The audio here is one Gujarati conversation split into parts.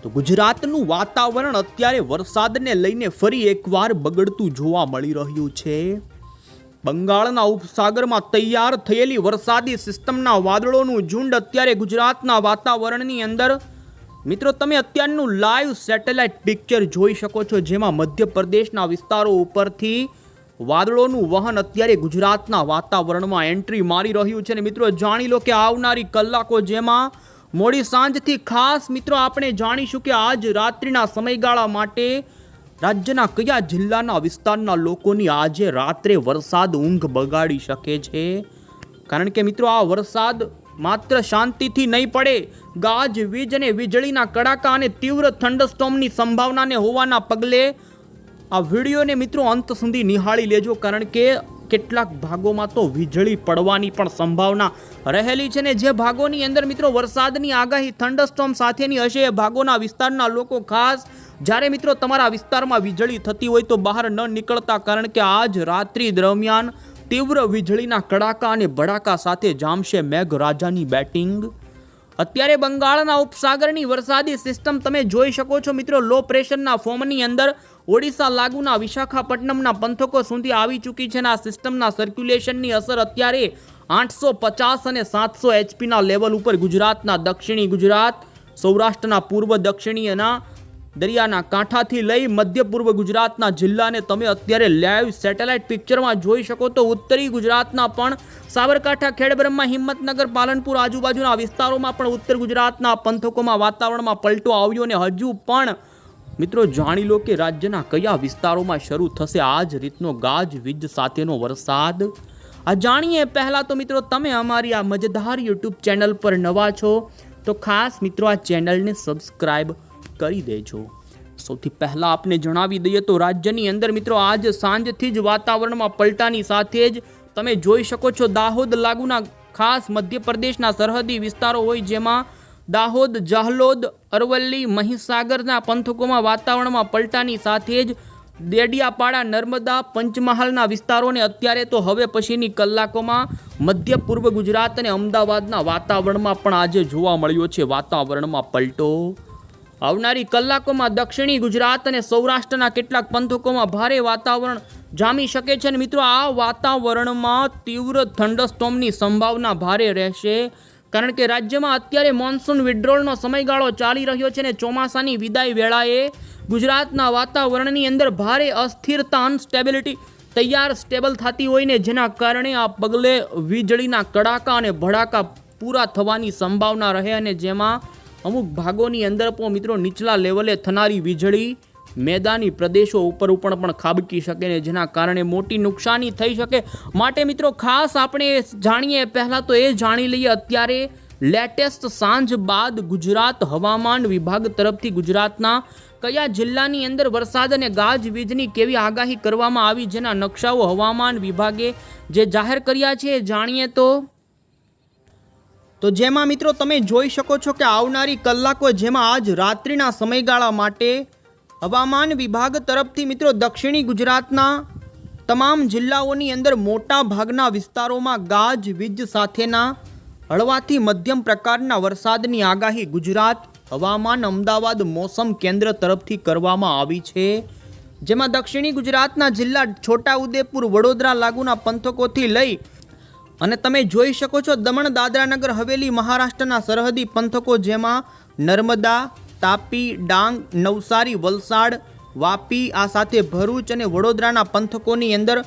તો ગુજરાતનું વાતાવરણ અત્યારે વરસાદને લઈને ફરી એકવાર બગડતું જોવા મળી રહ્યું છે। બંગાળના ઉપસાગરમાં તૈયાર થયેલી વરસાદી સિસ્ટમના વાદળોનું ઝુંડ અત્યારે ગુજરાતના વાતાવરણની અંદર મિત્રો તમે અત્યારનું લાઈવ સેટેલાઇટ પિક્ચર જોઈ શકો છો, જેમાં મધ્યપ્રદેશના વિસ્તારો ઉપરથી વાદળોનું વહન અત્યારે ગુજરાતના વાતાવરણમાં એન્ટ્રી મારી રહ્યું છે। અને મિત્રો જાણી લો કે આવનારી કલાકો જેમાં મોડી સાંજથી ખાસ મિત્રો આપણે જાણીશું કે આજ રાત્રિના સમયગાળા માટે રાજ્યના કયા જિલ્લાના વિસ્તારના લોકોની આજે રાત્રે વરસાદ ઊંઘ બગાડી શકે છે। કારણ કે મિત્રો આ વરસાદ માત્ર શાંતિથી નહીં પડે, ગાજવીજ અને વીજળીના કડાકા અને તીવ્ર થંડરસ્ટોર્મની સંભાવનાને હોવાના પગલે આ વિડીયોને મિત્રો અંત સુધી નિહાળી લેજો, કારણ કે કેટલાક ભાગોમાં તો વીજળી પડવાની પણ સંભાવના રહેલી છે। ને જે ભાગોની અંદર મિત્રો વરસાદની આગાહી થંડરસ્ટોર્મ સાથેની હશે એ ભાગોના વિસ્તારના લોકો ખાસ જ્યારે મિત્રો તમારા વિસ્તારમાં વીજળી થતી હોય તો બહાર ન નીકળતા, કારણ કે આજ રાત્રિ દરમિયાન તીવ્ર વીજળીના કડાકા અને ભડાકા સાથે જામશે મેઘરાજાની બેટિંગ। અત્યારે બંગાળના ઉપસાગરની વરસાદી સિસ્ટમ તમે જોઈ શકો છો મિત્રો, લો પ્રેશરના ફોર્મની અંદર ઓડિશા લાગુના વિશાખાપટ્ટનમના પંથકો સુધી આવી ચૂકી છે। અને આ સિસ્ટમના સર્ક્યુલેશનની અસર અત્યારે 850 અને 700 એચપીના લેવલ ઉપર ગુજરાતના દક્ષિણી ગુજરાત, સૌરાષ્ટ્રના પૂર્વ દક્ષિણીના દરિયાના કાંઠાથી લઈ મધ્ય પૂર્વ ગુજરાતના જિલ્લાને તમે અત્યારે લાઈવ સેટેલાઇટ પિક્ચરમાં જોઈ શકો તો ઉત્તરી ગુજરાતના પણ સાબરકાંઠા, ખેડબ્રહ્મા, હિંમતનગર, પાલનપુર આજુબાજુના વિસ્તારોમાં પણ ઉત્તર ગુજરાતના પંથકોમાં વાતાવરણમાં પલટો આવ્યો અને હજુ પણ મિત્રો જાણી લો કે રાજ્યના કયા વિસ્તારોમાં શરૂ થશે આજ રીતનો ગાજવીજ સાથેનો વરસાદ। આ જાણીએ પહેલા તો મિત્રો તમે અમારી આ મજેદાર યુટ્યુબ ચેનલ પર નવા છો તો ખાસ મિત્રો આ ચેનલને સબસ્ક્રાઇબ કરી દેજો। સૌથી પહેલા આપને જણાવી દઈએ તો રાજ્યની અંદર મિત્રો આજ સાંજથી જ વાતાવરણમાં પલટાની સાથે જ તમે જોઈ શકો છો દાહોદ લાગુના ખાસ મધ્યપ્રદેશના સરહદી વિસ્તારો હોય જેમાં દાહોદ, જાહલોદ, અરવલ્લી, મહીસાગરના પંથકોમાં વાતાવરણમાં પલટાની સાથે જ દેડિયાપાડા, નર્મદા, પંચમહાલના વિસ્તારોને અત્યારે તો હવે પછીની કલાકોમાં મધ્ય પૂર્વ ગુજરાત અને અમદાવાદના વાતાવરણમાં પણ આજે જોવા મળ્યો છે વાતાવરણમાં પલટો। આવનારી કલાકોમાં દક્ષિણી ગુજરાત અને સૌરાષ્ટ્રના કેટલાક પંથકોમાં ભારે વાતાવરણ જામી શકે છે। અને મિત્રો આ વાતાવરણમાં તીવ્ર થંડરસ્ટોર્મની સંભાવના ભારે રહેશે, કારણ કે રાજ્યમાં અત્યારે મોન્સૂન વિડ્રોલનો સમયગાળો ચાલી રહ્યો છે અને ચોમાસાની વિદાય વેળાએ ગુજરાતના વાતાવરણની અંદર ભારે અસ્થિરતા, અનસ્ટેબિલિટી તૈયાર સ્ટેબલ થતી હોય ને જેના કારણે આ પગલે વીજળીના કડાકા અને ભડાકા પૂરા થવાની સંભાવના રહે અને જેમાં અમુક ભાગોની અંદર પણ મિત્રો નીચલા લેવલે થનારી વીજળી મેદાની પ્રદેશો ઉપર પણ ખાબકી શકે ને જેના કારણે મોટી નુકસાની થઈ શકે। માટે મિત્રો ખાસ આપણે જાણીએ પહેલાં તો એ જાણી લઈએ અત્યારે લેટેસ્ટ સાંજ બાદ ગુજરાત હવામાન વિભાગ તરફથી ગુજરાતના કયા જિલ્લાની અંદર વરસાદ અને ગાજવીજની કેવી આગાહી કરવામાં આવી, જેના નકશાઓ હવામાન વિભાગે જે જાહેર કર્યા છે એ જાણીએ તો જેમાં મિત્રો તમે જોઈ શકો છો કે આવનારી કલાકો જેમાં આજ રાત્રિના સમયગાળા માટે હવામાન વિભાગ તરફથી મિત્રો દક્ષિણી ગુજરાતના તમામ જિલ્લાઓની અંદર મોટા ભાગના વિસ્તારોમાં ગાજવીજ સાથેના હળવાથી મધ્યમ પ્રકારના વરસાદની આગાહી ગુજરાત હવામાન અમદાવાદ મોસમ કેન્દ્ર તરફથી કરવામાં આવી છે। જેમાં દક્ષિણી ગુજરાતના જિલ્લા છોટાઉદેપુર, વડોદરા લાગુના પંથકોથી લઈ અને તમે જોઈ શકો છો દમણ, દાદરા નગર હવેલી, મહારાષ્ટ્રના સરહદી પંથકો જેમાં નર્મદા, તાપી, ડાંગ, નવસારી, વલસાડ, વાપી, આ સાથે ભરૂચ અને વડોદરાના પંથકોની અંદર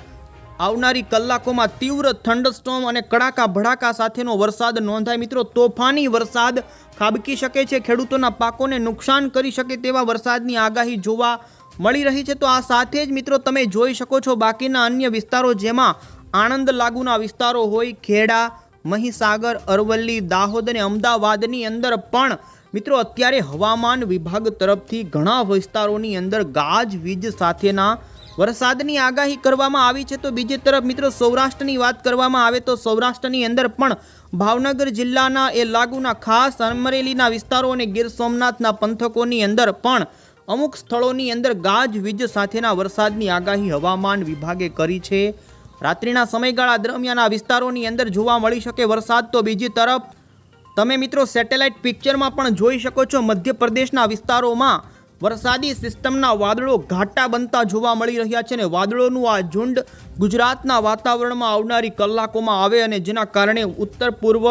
આવનારી કલાકોમાં તીવ્ર થંડરસ્ટોર્મ અને કડાકા ભડાકા સાથેનો વરસાદ નોંધાય। મિત્રો તોફાની વરસાદ ખાબકી શકે છે, ખેડૂતોના પાકોને નુકસાન કરી શકે તેવા વરસાદની આગાહી જોવા મળી રહી છે। તો આ સાથે જ મિત્રો તમે જોઈ શકો છો બાકીના અન્ય વિસ્તારો જેમાં આણંદ લાગુના વિસ્તારો હોય, ખેડા, મહીસાગર, અરવલ્લી, દાહોદ અને અમદાવાદની અંદર પણ મિત્રો અત્યારે હવામાન વિભાગ તરફથી ઘણા વિસ્તારોની અંદર ગાજવીજ સાથેના વરસાદની આગાહી કરવામાં આવી છે। તો બીજી તરફ મિત્રો સૌરાષ્ટ્રની વાત કરવામાં આવે તો સૌરાષ્ટ્રની અંદર પણ ભાવનગર જિલ્લાના એ લાગુના ખાસ અમરેલીના વિસ્તારો અને ગીર સોમનાથના પંથકોની અંદર પણ અમુક સ્થળોની અંદર ગાજવીજ સાથેના વરસાદની આગાહી હવામાન વિભાગે કરી છે। રાત્રિના સમયગાળા દરમિયાન આ વિસ્તારોની અંદર જોવા મળી શકે વરસાદ। તો બીજી તરફ તમે મિત્રો સેટેલાઇટ પિક્ચરમાં પણ જોઈ શકો છો, મધ્યપ્રદેશના વિસ્તારોમાં વરસાદી સિસ્ટમના વાદળો ઘાટા બનતા જોવા મળી રહ્યા છે અને વાદળોનું આ ઝુંડ ગુજરાતના વાતાવરણમાં આવનારી કલાકોમાં આવે અને જેના કારણે ઉત્તર પૂર્વ,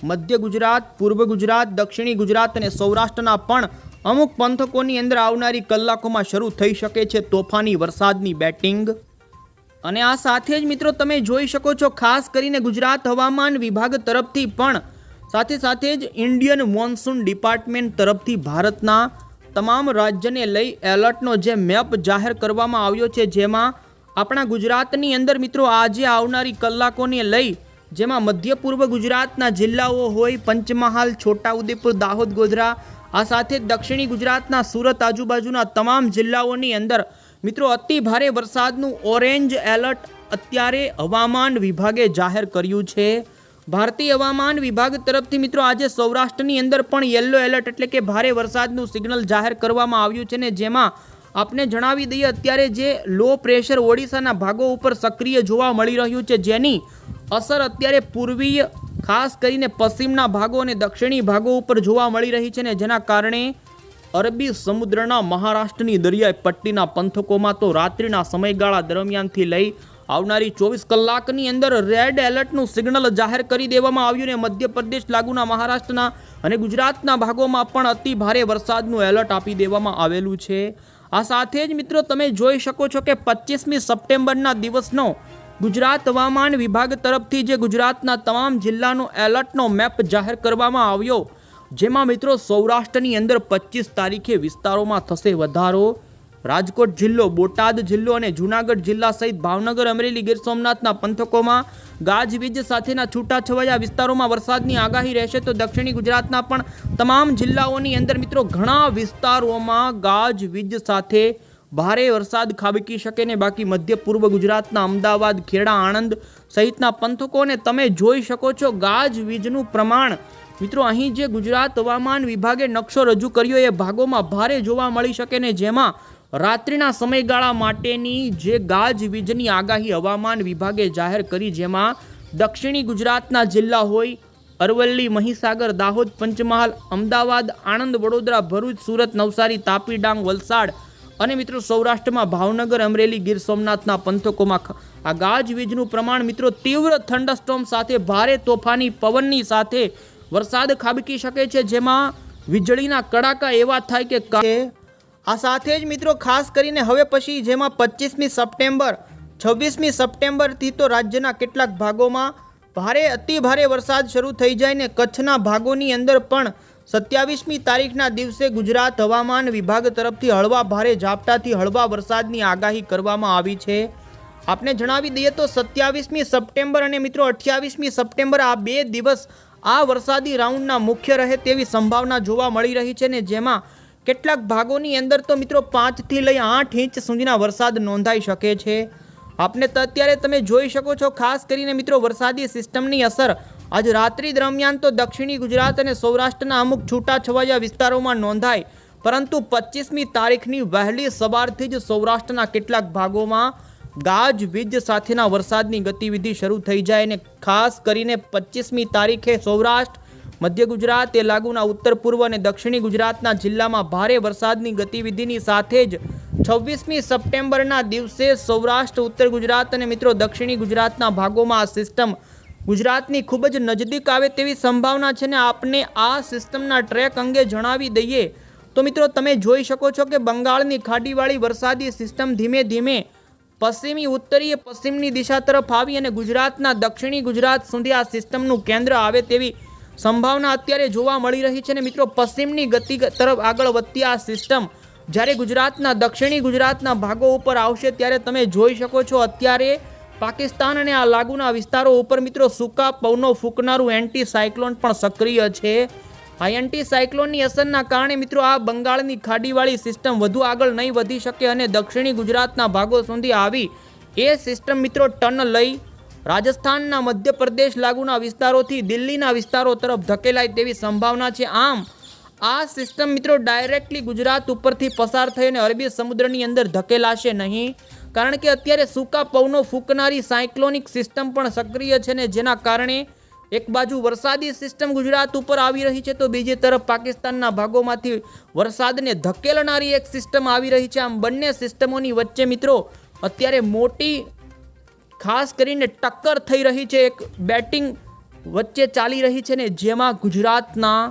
મધ્ય ગુજરાત, પૂર્વ ગુજરાત, દક્ષિણી ગુજરાત અને સૌરાષ્ટ્રના પણ અમુક પંથકોની અંદર આવનારી કલાકોમાં શરૂ થઈ શકે છે તોફાની વરસાદની બેટિંગ। અને આ સાથે જ મિત્રો તમે જોઈ શકો છો, ખાસ કરીને ગુજરાત હવામાન વિભાગ તરફથી પણ સાથે જ ઇન્ડિયન મોન્સૂન ડિપાર્ટમેન્ટ તરફથી ભારતના તમામ રાજ્યને લઈ એલર્ટનો જે મેપ જાહેર કરવામાં આવ્યો છે, જેમાં આપણા ગુજરાતની અંદર મિત્રો આજે આવનારી કલાકોને લઈ જેમાં મધ્ય પૂર્વ ગુજરાતના જિલ્લાઓ હોય પંચમહાલ, છોટાઉદેપુર, દાહોદ, ગોધરા, આ સાથે દક્ષિણી ગુજરાતના સુરત આજુબાજુના તમામ જિલ્લાઓની અંદર મિત્રો અતિ ભારે વરસાદનું ઓરેન્જ એલર્ટ અત્યારે હવામાન વિભાગે જાહેર કર્યું છે। ભારતીય હવામાન વિભાગ તરફથી મિત્રો આજે સૌરાષ્ટ્રની અંદર પણ યલો એલર્ટ એટલે કે ભારે વરસાદનું સિગ્નલ જાહેર કરવામાં આવ્યું છે ને જેમાં આપને જણાવી દઈએ અત્યારે જે લો પ્રેશર ઓડિશાના ભાગો ઉપર સક્રિય જોવા મળી રહ્યું છે, જેની અસર અત્યારે પૂર્વીય ખાસ કરીને પશ્ચિમના ભાગો અને દક્ષિણી ભાગો ઉપર જોવા મળી રહી છે ને જેના કારણે અરબી સમુદ્રના મહારાષ્ટ્રની દરિયાઈ પટ્ટીના પંથકોમાં તો રાત્રિના સમયગાળા દરમિયાનથી લઈ આવનારી 24 કલાકની અંદર રેડ એલર્ટનું સિગ્નલ જાહેર કરી દેવામાં આવ્યું ને મધ્યપ્રદેશ લાગુના મહારાષ્ટ્રના અને ગુજરાતના ભાગોમાં પણ અતિ ભારે વરસાદનું એલર્ટ આપી દેવામાં આવેલું છે। આ સાથે જ મિત્રો તમે જોઈ શકો છો કે 25મી સપ્ટેમ્બરના દિવસનો ગુજરાત હવામાન વિભાગ તરફથી જે ગુજરાતના તમામ જિલ્લાનો એલર્ટનો મેપ જાહેર કરવામાં આવ્યો, જેમાં મિત્રો સૌરાષ્ટ્રની અંદર 25 તારીખે વિસ્તારોમાં થશે વધારો। રાજકોટ જિલ્લો, બોટાદ જિલ્લો અને જૂનાગઢ જિલ્લા સહિત ભાવનગર, અમરેલી, ગીર સોમનાથના પંથકોમાં ગાજવીજ સાથેના છૂટાછવાયા વિસ્તારોમાં વરસાદની આગાહી રહેશે તો દક્ષિણી ગુજરાતના પણ તમામ જિલ્લાઓની અંદર મિત્રો ઘણા વિસ્તારોમાં ગાજવીજ સાથે ભારે વરસાદ ખાબકી શકે ને બાકી મધ્ય પૂર્વ ગુજરાતના અમદાવાદ, ખેડા, આણંદ સહિતના પંથકોને તમે જોઈ શકો છો ગાજવીજનું પ્રમાણ મિત્રો અહીં જે ગુજરાત હવામાન વિભાગે નકશો રજૂ કર્યો એ ભાગોમાં ભારે જોવા મળી શકે ને જેમાં રાત્રિના સમયગાળા માટેની જે ગાજવીજની આગાહી હવામાન વિભાગે જાહેર કરી, જેમાં દક્ષિણી ગુજરાતના જિલ્લા હોય અરવલ્લી, મહીસાગર, દાહોદ, પંચમહાલ, અમદાવાદ, આણંદ, વડોદરા, ભરૂચ, સુરત, નવસારી, તાપી, ડાંગ, વલસાડ અને મિત્રો સૌરાષ્ટ્રમાં ભાવનગર, અમરેલી, ગીર સોમનાથના પંથકોમાં આ ગાજવીજનું પ્રમાણ મિત્રો તીવ્ર થંડરસ્ટોર્મ સાથે ભારે તોફાની પવનની સાથે વરસાદ ખાબકી શકે છે, જેમાં વીજળીના કડાકા એવા થાય કે આ સાથે જ મિત્રો ખાસ કરીને હવે પછી જેમાં 25મી સપ્ટેમ્બર, 26મી સપ્ટેમ્બરથી તો રાજ્યના કેટલાક ભાગોમાં ભારે અતિ ભારે વરસાદ શરૂ થઈ જાય ને કચ્છના ભાગોની અંદર પણ 27મી તારીખના દિવસે ગુજરાત હવામાન વિભાગ તરફથી હળવા ભારે ઝાપટાથી હળવા વરસાદની આગાહી કરવામાં આવી છે। આપને જણાવી દઈએ તો 27મી સપ્ટેમ્બર અને મિત્રો 28મી સપ્ટેમ્બર આ 2 દિવસ આ વરસાદી રાઉન્ડના મુખ્ય રહે તેવી સંભાવના જોવા મળી રહી છે ને જેમાં કેટલાક ભાગોની અંદર તો મિત્રો 5 થી લઈ 8 ઇંચ સુધીના વરસાદ નોંધાઈ શકે છે। આપને તો અત્યારે તમે જોઈ શકો છો ખાસ કરીને મિત્રો વરસાદી સિસ્ટમની અસર આજ રાત્રિ દરમિયાન તો દક્ષિણી ગુજરાત અને સૌરાષ્ટ્રના અમુક છૂટાછવાયા વિસ્તારોમાં નોંધાય, પરંતુ 25મી તારીખની વહેલી સવારથી જ સૌરાષ્ટ્રના કેટલાક ભાગોમાં ગાજવીજ સાથેના વરસાદની ગતિવિધિ શરૂ થઈ જાય અને ખાસ કરીને 25મી તારીખે સૌરાષ્ટ્ર, મધ્ય ગુજરાત એ લાગુના ઉત્તર પૂર્વ અને દક્ષિણી ગુજરાતના જિલ્લામાં ભારે વરસાદની ગતિવિધિની સાથે જ 26મી સપ્ટેમ્બરના દિવસે સૌરાષ્ટ્ર, ઉત્તર ગુજરાત અને મિત્રો દક્ષિણી ગુજરાતના ભાગોમાં આ સિસ્ટમ ગુજરાતની ખૂબ જ નજીક આવે તેવી સંભાવના છે ને આપને આ સિસ્ટમના ટ્રેક અંગે જણાવી દઈએ તો મિત્રો તમે જોઈ શકો છો કે બંગાળની ખાડીવાળી વરસાદી સિસ્ટમ ધીમે ધીમે પશ્ચિમી ઉત્તરીય પશ્ચિમની દિશા તરફ આવી અને ગુજરાતના દક્ષિણી ગુજરાત સુધી આ સિસ્ટમનું કેન્દ્ર આવે તેવી સંભાવના અત્યારે જોવા મળી રહી છે ને મિત્રો પશ્ચિમની ગતિ તરફ આગળ વધતી આ સિસ્ટમ જ્યારે ગુજરાતના દક્ષિણી ગુજરાતના ભાગો ઉપર આવશે ત્યારે તમે જોઈ શકો છો અત્યારે પાકિસ્તાન અને આ લાગુના વિસ્તારો ઉપર મિત્રો સૂકા પવનો ફૂંકનારું એન્ટી સાયક્લોન પણ સક્રિય છે। આ એન્ટી સાયક્લોનની અસરના કારણે મિત્રો આ બંગાળની ખાડીવાળી સિસ્ટમ વધુ આગળ નહીં વધી શકે અને દક્ષિણી ગુજરાતના ભાગો સુધી આવી એ સિસ્ટમ મિત્રો ટર્ન લઈ રાજસ્થાનના મધ્યપ્રદેશ લાગુના વિસ્તારોથી દિલ્હીના વિસ્તારો તરફ ધકેલાય તેવી સંભાવના છે। આમ આ સિસ્ટમ મિત્રો ડાયરેક્ટલી ગુજરાત ઉપરથી પસાર થઈ અને અરબી સમુદ્રની અંદર ધકેલાશે નહીં, કારણ કે અત્યારે સૂકા પવનો ફૂંકનારી સાયક્લોનિક સિસ્ટમ પણ સક્રિય છે ને જેના કારણે એક બાજુ વરસાદી સિસ્ટમ ગુજરાત ઉપર આવી રહી છે તો બીજી તરફ પાકિસ્તાનના ભાગોમાંથી વરસાદને ધકેલનારી એક સિસ્ટમ આવી રહી છે. આમ બંને સિસ્ટમોની વચ્ચે મિત્રો અત્યારે મોટી ખાસ કરીને ટક્કર થઈ રહી છે. એક બેટિંગ વચ્ચે ચાલી રહી છે ને જેમાં ગુજરાતના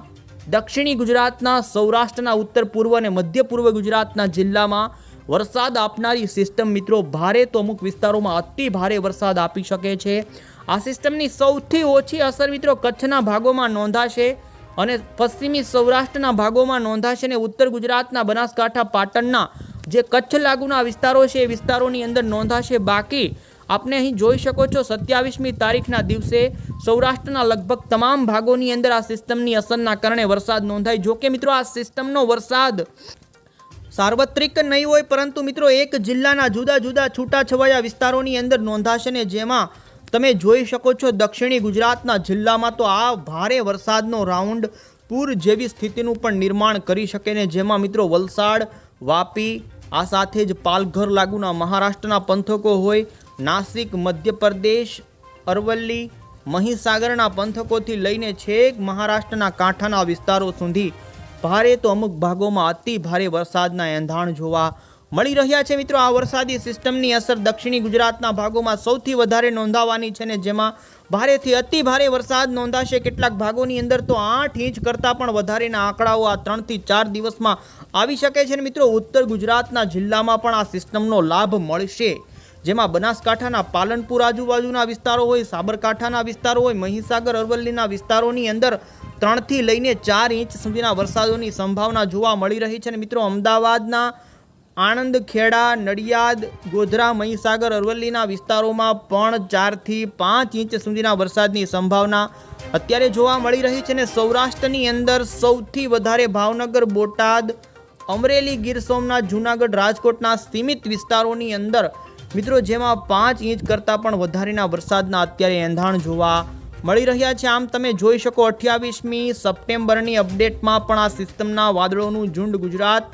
દક્ષિણી ગુજરાતના, સૌરાષ્ટ્રના, ઉત્તર પૂર્વ અને મધ્ય પૂર્વ ગુજરાતના જિલ્લામાં વરસાદ આપનારી સિસ્ટમ મિત્રો ભારે તો અમુક વિસ્તારોમાં અતિ ભારે વરસાદ આપી શકે છે. આ સિસ્ટમની સૌથી ઓછી અસર મિત્રો કચ્છના ભાગોમાં નોંધાશે અને પશ્ચિમી સૌરાષ્ટ્રના ભાગોમાં નોંધાશે અને ઉત્તર ગુજરાતના બનાસકાંઠા, પાટણના જે કચ્છ લાગુના વિસ્તારો છે એ વિસ્તારોની અંદર નોંધાશે. બાકી આપને અહીં જોઈ શકો છો 27મી તારીખના દિવસે સૌરાષ્ટ્રના લગભગ તમામ ભાગોની અંદર આ સિસ્ટમની અસરના કારણે વરસાદ નોંધાય. જો કે મિત્રો આ સિસ્ટમનો વરસાદ સાર્વત્રિક નહીં હોય પરંતુ મિત્રો એક જિલ્લાના જુદા જુદા છૂટાછવાયા વિસ્તારોની અંદર નોંધાશે ને જેમાં તમે જોઈ શકો છો દક્ષિણી ગુજરાતના જિલ્લામાં તો આ ભારે વરસાદનો રાઉન્ડ પૂર જેવી સ્થિતિનું પણ નિર્માણ કરી શકે ને જેમાં મિત્રો વલસાડ, વાપી, આ સાથે જ પાલઘર લાગુના મહારાષ્ટ્રના પંથકો હોય, નાસિક, મધ્યપ્રદેશ, અરવલ્લી, મહીસાગરના પંથકોથી લઈને છેક મહારાષ્ટ્રના કાંઠાના વિસ્તારો સુધી ભારે તો અમુક ભાગોમાં અતિ ભારે વરસાદના એંધાણ જોવા મળી રહ્યા છે. મિત્રો આ વરસાદી સિસ્ટમની અસર દક્ષિણી ગુજરાતના ભાગોમાં સૌથી વધારે નોંધાવાની છે ને જેમાં ભારેથી અતિ ભારે વરસાદ નોંધાશે. કેટલાક ભાગોની અંદર તો 8 ઇંચ કરતાં પણ વધારેના આંકડાઓ આ 3 થી 4 દિવસમાં આવી શકે છે. મિત્રો ઉત્તર ગુજરાતના જિલ્લામાં પણ આ સિસ્ટમનો લાભ મળશે જેમાં બનાસકાંઠાના પાલનપુર આજુબાજુના વિસ્તારો હોય, સાબરકાંઠાના વિસ્તારો હોય, મહીસાગર, અરવલ્લીના વિસ્તારોની અંદર 3 થી લઈને 4 ઇંચ સુધીના વરસાદોની સંભાવના જોવા મળી રહી છે. અને મિત્રો અમદાવાદના આણંદ, ખેડા, નડિયાદ, ગોધરા, મહીસાગર, અરવલ્લીના વિસ્તારોમાં પણ 4 થી 5 ઇંચ સુધીના વરસાદની સંભાવના અત્યારે જોવા મળી રહી છે. અને સૌરાષ્ટ્રની અંદર સૌથી વધારે ભાવનગર, બોટાદ, અમરેલી, ગીર સોમનાથ, જૂનાગઢ, રાજકોટના સીમિત વિસ્તારોની અંદર મિત્રો જેમાં 5 ઇંચ કરતાં પણ વધારેના વરસાદના અત્યારે એંધાણ જોવા મળી રહ્યા છે. આમ તમે જોઈ શકો 28મી સપ્ટેમ્બરની અપડેટમાં પણ આ સિસ્ટમના વાદળોનું ઝુંડ ગુજરાત,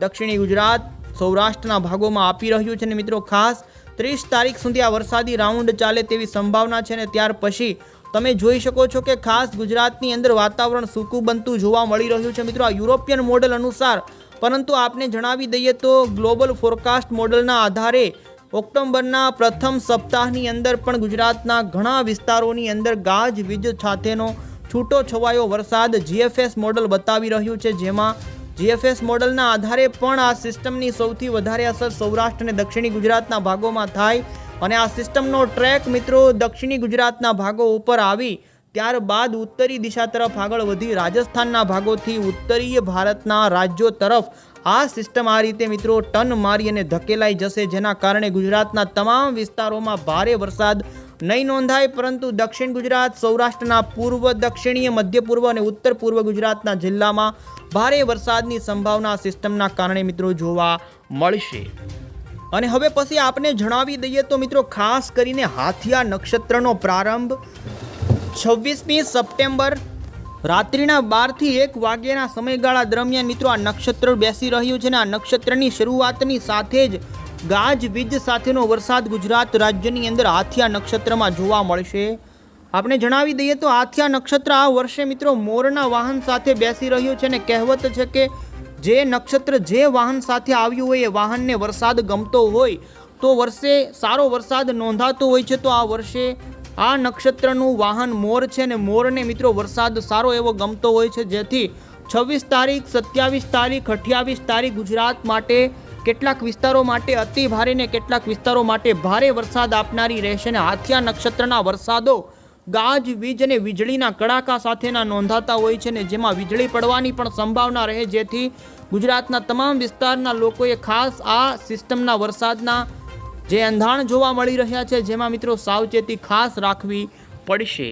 દક્ષિણી ગુજરાત, સૌરાષ્ટ્રના ભાગોમાં આપી રહ્યું છે. અને મિત્રો ખાસ 30 તારીખ સુધી આ વરસાદી રાઉન્ડ ચાલે તેવી સંભાવના છે. અને ત્યાર પછી તમે જોઈ શકો છો કે ખાસ ગુજરાતની અંદર વાતાવરણ સૂકું બનતું જોવા મળી રહ્યું છે. મિત્રો આ યુરોપિયન મોડલ અનુસાર, પરંતુ આપને જણાવી દઈએ તો ગ્લોબલ ફોરકાસ્ટ મોડલના આધારે ઓક્ટોબરના પ્રથમ સપ્તાહની અંદર પણ ગુજરાતના ઘણા વિસ્તારોની અંદર ગાજવીજ સાથેનો છૂટો છવાયો વરસાદ જીએફએસ મોડલ બતાવી રહ્યું છે. જેમાં જીએફએસ મોડલના આધારે પણ આ સિસ્ટમની સૌથી વધારે અસર સૌરાષ્ટ્ર અને દક્ષિણી ગુજરાતના ભાગોમાં થાય અને આ સિસ્ટમનો ટ્રેક મિત્રો દક્ષિણી ગુજરાતના ભાગો ઉપર આવી ત્યારબાદ ઉત્તરી દિશા તરફ આગળ વધી રાજસ્થાનના ભાગોથી ઉત્તરીય ભારતના રાજ્યો તરફ આ સિસ્ટમ આ રીતે મિત્રો ટર્ન મારી અને ધકેલાઈ જશે, જેના કારણે ગુજરાતના તમામ વિસ્તારોમાં ભારે વરસાદ નહીં નોંધાય પરંતુ દક્ષિણ ગુજરાત, સૌરાષ્ટ્રના પૂર્વ, દક્ષિણીય, મધ્ય પૂર્વ અને ઉત્તર પૂર્વ ગુજરાતના જિલ્લામાં ભારે વરસાદની સંભાવના સિસ્ટમના કારણે મિત્રો જોવા મળશે. અને હવે પછી આપને જણાવી દઈએ તો મિત્રો ખાસ કરીને હાથિયા નક્ષત્રનો પ્રારંભ 26મી સપ્ટેમ્બર રાત્રિના 12 થી 1 વાગ્યાના સમયગાળા દરમિયાન મિત્રો આ નક્ષત્ર બેસી રહ્યું છે. અને આ નક્ષત્રની શરૂઆતની સાથે જ ગાજવીજ સાથેનો વરસાદ ગુજરાત રાજ્યની અંદર હાથિયા નક્ષત્રમાં જોવા મળશે. આપણે જણાવી દઈએ તો હાથિયા નક્ષત્ર આ વર્ષે મિત્રો મોરના વાહન સાથે બેસી રહ્યું છે. અને કહેવત છે કે જે નક્ષત્ર જે વાહન સાથે આવ્યું હોય એ વાહનને વરસાદ ગમતો હોય તો વર્ષે સારો વરસાદ નોંધાતો હોય છે. તો આ વર્ષે આ નક્ષત્રનું વાહન મોર છે અને મોરને મિત્રો વરસાદ સારો એવો ગમતો હોય છે, જેથી 26 તારીખ, 27 તારીખ, 28 તારીખ ગુજરાત માટે કેટલાક વિસ્તારો માટે અતિ ભારે ને કેટલાક વિસ્તારો માટે ભારે વરસાદ આપનારી રહેશે. અને હાથિયા નક્ષત્રના વરસાદો ગાજવીજ અને વીજળીના કડાકા સાથેના નોંધાતા હોય છે ને જેમાં વીજળી પડવાની પણ સંભાવના રહે, જેથી ગુજરાતના તમામ વિસ્તારના લોકોએ ખાસ આ સિસ્ટમના વરસાદના જે એંધાણ જોવા મળી રહ્યા છે જેમાં મિત્રો સાવચેતી ખાસ રાખવી પડશે.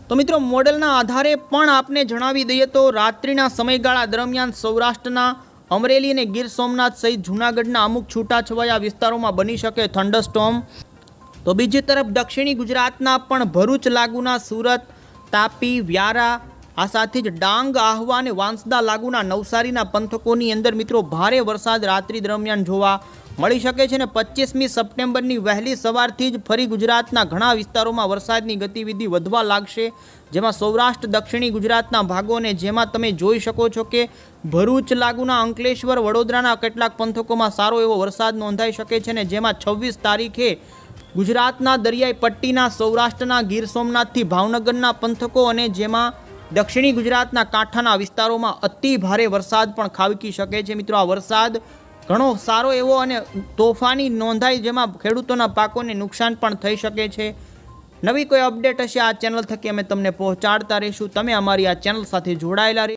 તો મિત્રો મોડલના આધારે પણ આપને જણાવી દઈએ તો રાત્રિના સમયગાળા દરમિયાન સૌરાષ્ટ્રના અમરેલી અને ગીર સોમનાથ સહિત જૂનાગઢના અમુક છૂટાછવાયા વિસ્તારોમાં બની શકે થંડરસ્ટોર્મ. તો બીજી તરફ દક્ષિણી ગુજરાતના પણ ભરૂચ લાગુના સુરત, તાપી, વ્યારા, આ સાથે જ ડાંગ, આહવા અને વાંસદા લાગુના નવસારીના પંથકોની અંદર મિત્રો ભારે વરસાદ રાત્રિ દરમિયાન જોવા મળી શકે છે ને 25મી સપ્ટેમ્બરની વહેલી સવારથી જ ફરી ગુજરાતના ઘણા વિસ્તારોમાં વરસાદની ગતિવિધિ વધવા લાગશે, જેમાં સૌરાષ્ટ્ર દક્ષિણી ગુજરાતના ભાગોને જેમાં તમે જોઈ શકો છો કે ભરૂચ લાગુના અંકલેશ્વર વડોદરાના કેટલાક પંથકોમાં સારો એવો વરસાદ નોંધાઈ શકે છે ને જેમાં 26 તારીખે ગુજરાતના દરિયાઈ પટ્ટીના સૌરાષ્ટ્રના ગીર સોમનાથથી ભાવનગરના પંથકો અને જેમાં દક્ષિણી ગુજરાતના કાંઠાના વિસ્તારોમાં અતિ ભારે વરસાદ પણ ખાબકી શકે છે. મિત્રો, આ વરસાદ ઘણો સારો એવો અને તોફાની નોંધાય જેમાં ખેડૂતોના પાકોને નુકસાન પણ થઈ શકે છે. નવી કોઈ અપડેટ હશે આ ચેનલ થકી અમે તમને પહોંચાડતા રહીશું. તમે અમારી આ ચેનલ સાથે જોડાયેલા